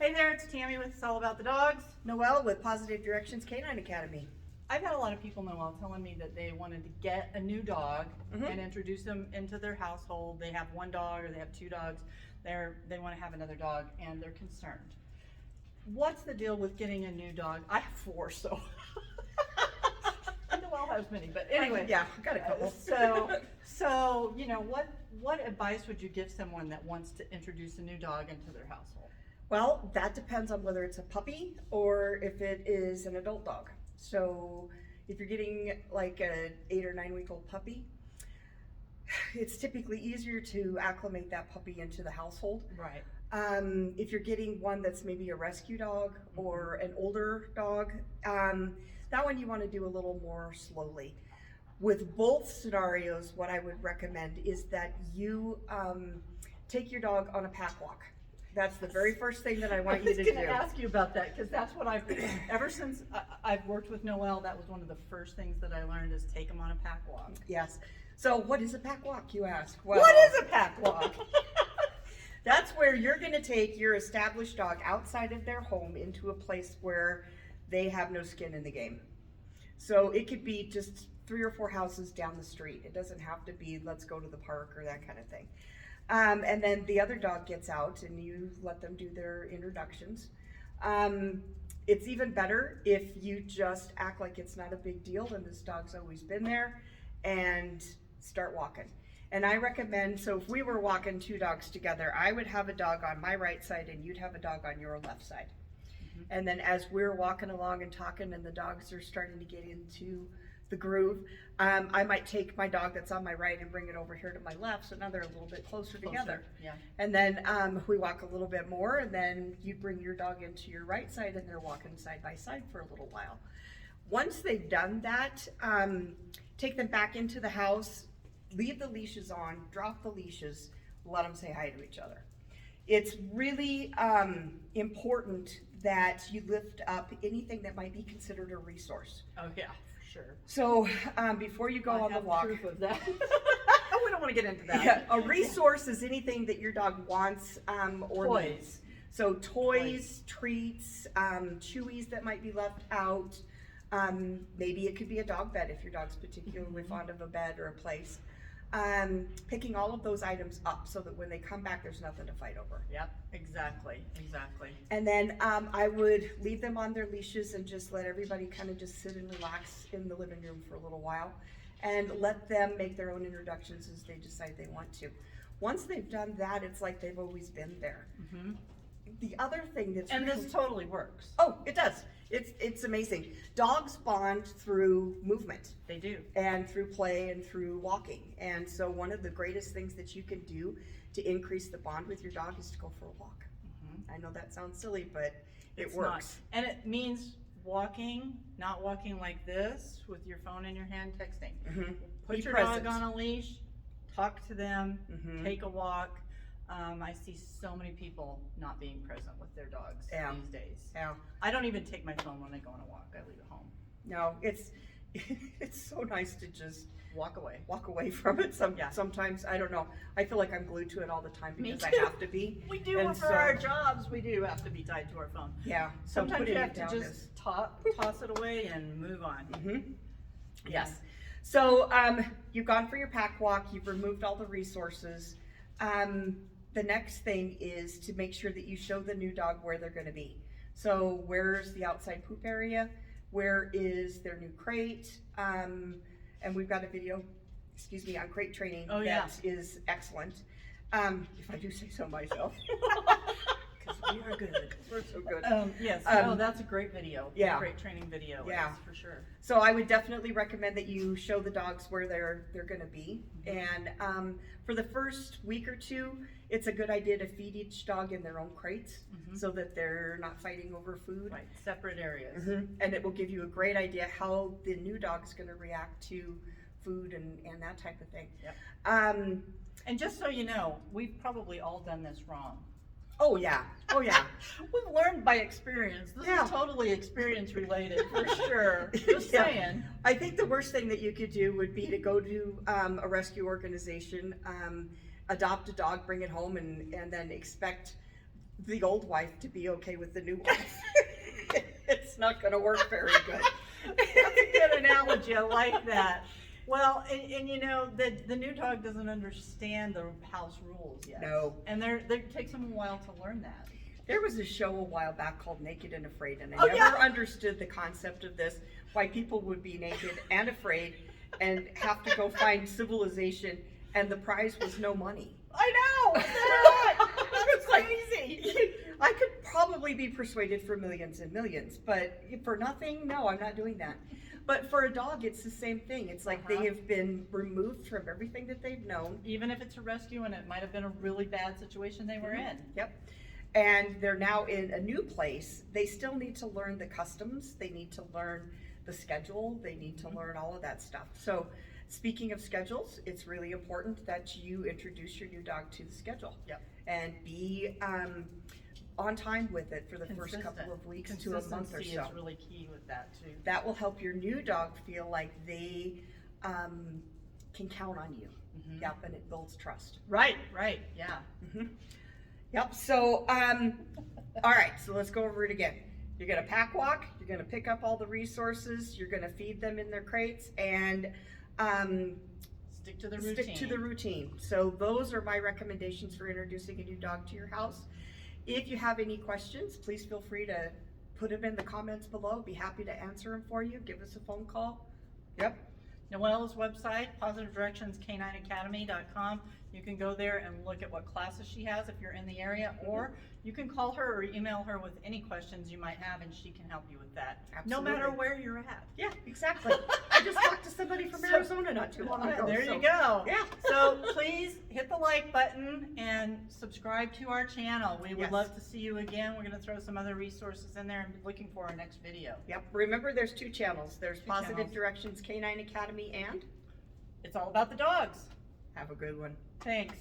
Hey there, it's Tammy with It's All About the Dogs. Noelle with Positive Directions Canine Academy. I've had a lot of people, Noelle, telling me that they wanted to get a new dog and introduce them into their household. They have one dog or they have two dogs. They want to have another dog and they're concerned. What's the deal with getting a new dog? I have four, so Noelle has many, but anyway. Yeah, got a couple. So you know, what advice would you give someone that wants to introduce a new dog into their household? Well, that depends on whether it's a puppy or if it is an adult dog. So if you're getting like a 8 or 9 week old puppy, it's typically easier to acclimate that puppy into the household. Right. If you're getting one that's maybe a rescue dog or an older dog, that one you want to do a little more slowly. With both scenarios, what I would recommend is that you take your dog on a pack walk. That's the very first thing that I want you to do. I was going to ask you about that because that's what ever since I've worked with Noelle, that was one of the first things that I learned is take them on a pack walk. Yes. So what is a pack walk, you ask? Well, what is a pack walk? That's where you're going to take your established dog outside of their home into a place where they have no skin in the game. So it could be just 3 or 4 houses down the street. It doesn't have to be let's go to the park or that kind of thing. And then the other dog gets out and you let them do their introductions. It's even better if you just act like it's not a big deal and this dog's always been there and start walking. And I recommend, so if we were walking 2 dogs together, I would have a dog on my right side and you'd have a dog on your left side. And then as we're walking along and talking and the dogs are starting to get into the groove, I might take my dog that's on my right and bring it over here to my left, so now they're a little bit closer together. Yeah. And then we walk a little bit more, and then you bring your dog into your right side, and they're walking side by side for a little while. Once they've done that, take them back into the house, leave the leashes on, drop the leashes, let them say hi to each other. It's really important that you lift up anything that might be considered a resource. Oh yeah. Sure. So before you go on the walk, proof of that. We don't want to get into that. Yeah, a resource is anything that your dog wants or Toys. needs. So toys, treats, chewies that might be left out. Maybe it could be a dog bed if your dog's particularly fond of a bed or a place. Picking all of those items up so that when they come back, there's nothing to fight over. Yep, exactly. And then I would leave them on their leashes and just let everybody kind of just sit and relax in the living room for a little while and let them make their own introductions as they decide they want to. Once they've done that, it's like they've always been there. The other thing that's this totally works. Oh, it does. It's amazing. Dogs bond through movement. They do. And through play and through walking. And so one of the greatest things that you can do to increase the bond with your dog is to go for a walk. I know that sounds silly, but it works. Not. And it means walking, not walking like this with your phone in your hand texting. Put Be your present. dog on a leash, talk to them, take a walk. I see so many people not being present with their dogs these days. Yeah. I don't even take my phone when I go on a walk. I leave it home. No, it's so nice to just walk away from it. Sometimes, I don't know, I feel like I'm glued to it all the time because I have to be. We do, and for our jobs, we do have to be tied to our phone. Yeah. Sometimes you have to just toss it away and move on. Yes. So you've gone for your pack walk, you've removed all the resources. The next thing is to make sure that you show the new dog where they're going to be. So where's the outside poop area? Where is their new crate? And we've got a video, on crate training that is excellent. If I do say so myself. Because we are good. We're so good. Yes, that's a great video. Yeah. Great training video. Yeah. Yes, for sure. So I would definitely recommend that you show the dogs where they're going to be. And for the first week or 2, it's a good idea to feed each dog in their own crates so that they're not fighting over food. Right, separate areas. And it will give you a great idea how the new dog's going to react to food and that type of thing. Yep. And just so you know, we've probably all done this wrong. Oh yeah. We've learned by experience. This is totally experience related for sure. Just saying. I think the worst thing that you could do would be to go to a rescue organization, adopt a dog, bring it home, and then expect the old wife to be okay with the new wife. It's not going to work very good. That's a good analogy. I like that. Well, and you know, the new dog doesn't understand the house rules yet. No. And it takes them a while to learn that. There was a show a while back called Naked and Afraid, and I Oh, never yeah. understood the concept of this, why people would be naked and afraid and have to go find civilization, and the prize was no money. I know. It's like, I could probably be persuaded for millions and millions, but for nothing, no, I'm not doing that. But for a dog, it's the same thing. It's like they have been removed from everything that they've known. Even if it's a rescue and it might have been a really bad situation they were in. Yep. And they're now in a new place. They still need to learn the customs. They need to learn the schedule. They need to learn all of that stuff. So speaking of schedules, it's really important that you introduce your new dog to the schedule. Yep. And be on time with it for the first couple of weeks to a month or Consistency so. is really key with that too. That will help your new dog feel like they can count on you. Yep, and it builds trust. Right, yeah. Yep, so, all right, so let's go over it again. You're gonna pack walk, you're gonna pick up all the resources, you're gonna feed them in their crates, and Stick to the routine. stick to the routine. So those are my recommendations for introducing a new dog to your house. If you have any questions, please feel free to put them in the comments below. Be happy to answer them for you. Give us a phone call. Yep. Noelle's website, positivedirectionscanineacademy.com. You can go there and look at what classes she has if you're in the area, or you can call her or email her with any questions you might have, and she can help you with that. Absolutely. No matter where you're at. Yeah, exactly. I just talked to somebody from Arizona not too long ago. There so- you go. Yeah. So please hit the like button and subscribe to our channel. We would Yes. love to see you again. We're going to throw some other resources in there and be looking for our next video. Yep. Remember, there's two channels. There's Two Positive channels. Directions Canine Academy, and It's all about the dogs. have a good one. Thanks.